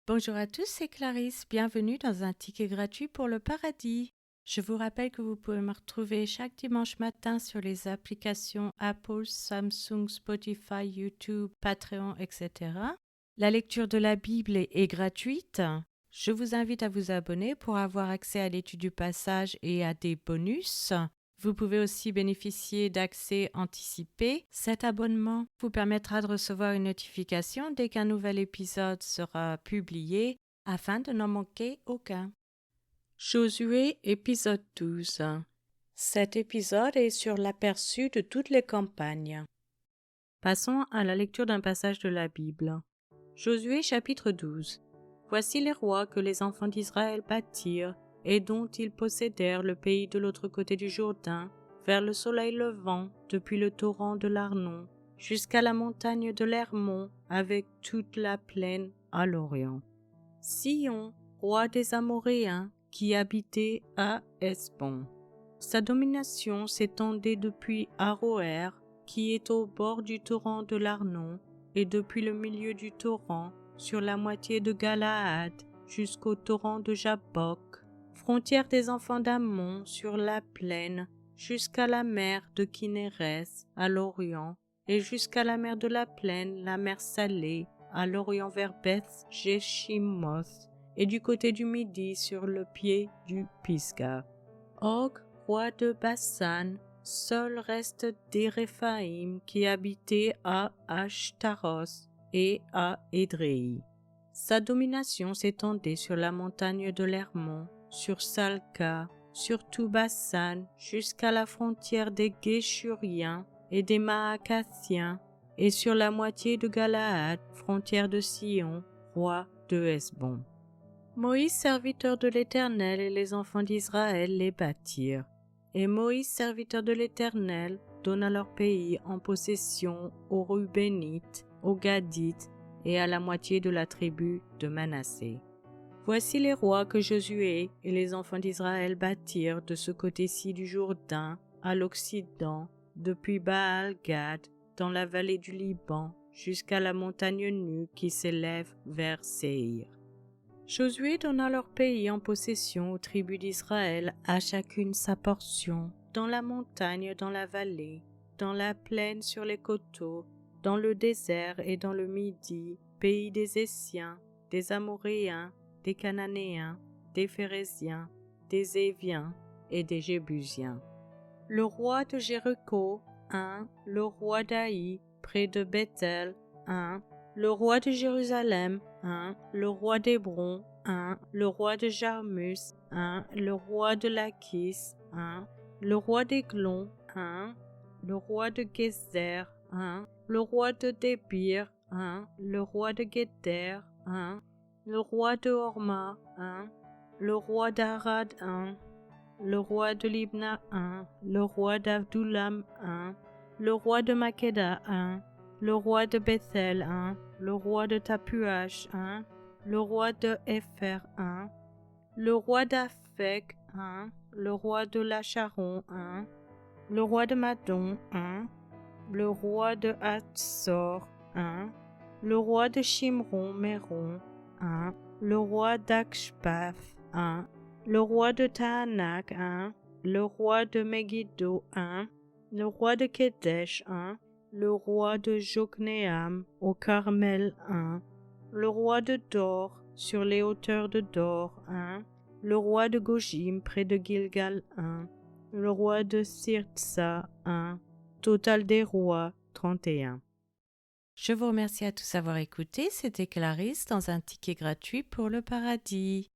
Bonjour à tous, c'est Clarisse. Bienvenue dans un ticket gratuit pour le paradis. Je vous rappelle que vous pouvez me retrouver chaque dimanche matin sur les applications Apple, Samsung, Spotify, YouTube, Patreon, etc. La lecture de la Bible est gratuite. Je vous invite à vous abonner pour avoir accès à l'étude du passage et à des bonus. Vous pouvez aussi bénéficier d'accès anticipé. Cet abonnement vous permettra de recevoir une notification dès qu'un nouvel épisode sera publié afin de n'en manquer aucun. Josué, épisode 12. Cet épisode est sur l'aperçu de toutes les campagnes. Passons à la lecture d'un passage de la Bible. Josué chapitre 12. Voici les rois que les enfants d'Israël bâtirent et dont ils possédèrent le pays de l'autre côté du Jourdain, vers le soleil levant, depuis le torrent de l'Arnon, jusqu'à la montagne de l'Hermon, avec toute la plaine à l'Orient. Sihon, roi des Amoréens, qui habitait à Hesbon. Sa domination s'étendait depuis Aroër, qui est au bord du torrent de l'Arnon, et depuis le milieu du torrent, sur la moitié de Galaad, jusqu'au torrent de Jabbok, frontière des enfants d'Ammon sur la plaine, jusqu'à la mer de Kinnérès à l'Orient, et jusqu'à la mer de la plaine, la mer Salée, à l'Orient vers Beth-Jeshimoth, et du côté du Midi sur le pied du Pisga. Og, roi de Bassan, seul reste des Réphaïm qui habitait à Ashtaros et à Édréi. Sa domination s'étendait sur la montagne de l'Hermon, sur Salca, sur tout Bassan, jusqu'à la frontière des Géshuriens et des Maacathiens, et sur la moitié de Galaad, frontière de Sihon, roi de Hesbon. Moïse, serviteur de l'Éternel, et les enfants d'Israël les bâtirent. Et Moïse, serviteur de l'Éternel, donna leur pays en possession aux Rubénites, aux Gadites et à la moitié de la tribu de Manassé. Voici les rois que Josué et les enfants d'Israël bâtirent de ce côté-ci du Jourdain, à l'Occident, depuis Baal-Gad, dans la vallée du Liban, jusqu'à la montagne nue qui s'élève vers Séhir. Josué donna leur pays en possession aux tribus d'Israël, à chacune sa portion, dans la montagne, dans la vallée, dans la plaine, sur les coteaux, dans le désert et dans le Midi, pays des Essiens, des Amoréens, des Cananéens, des Phéréziens, des Éviens et des Jébusiens. Le roi de Jéricho, le roi d'Aï, près de Bethel, le roi de Jérusalem, le roi d'Hébron, le roi de Jarmus, le roi de Lachis, le roi d'Églon, le roi de Gézer, le roi de Débir, le roi de Guéder, le roi de Horma, le roi d'Arad, le roi de Libna, le roi d'Avdoulam, le roi de Makeda, le roi de Bethel, le roi de Tapuach, le roi de Épher, le roi d'Aphek, le roi de Lacharon, le roi de Madon, le roi de Hatzor, le roi de Shimron, Méron, le roi d'Akshpaf, le roi de Tahanak, le roi de Megiddo, le roi de Kedesh, le roi de Jokneam au Carmel, le roi de Dor sur les hauteurs de Dor, le roi de Gojim près de Gilgal, le roi de Sirtsa, total des rois 31. Je vous remercie à tous d'avoir écouté, c'était Clarisse dans un ticket gratuit pour le paradis.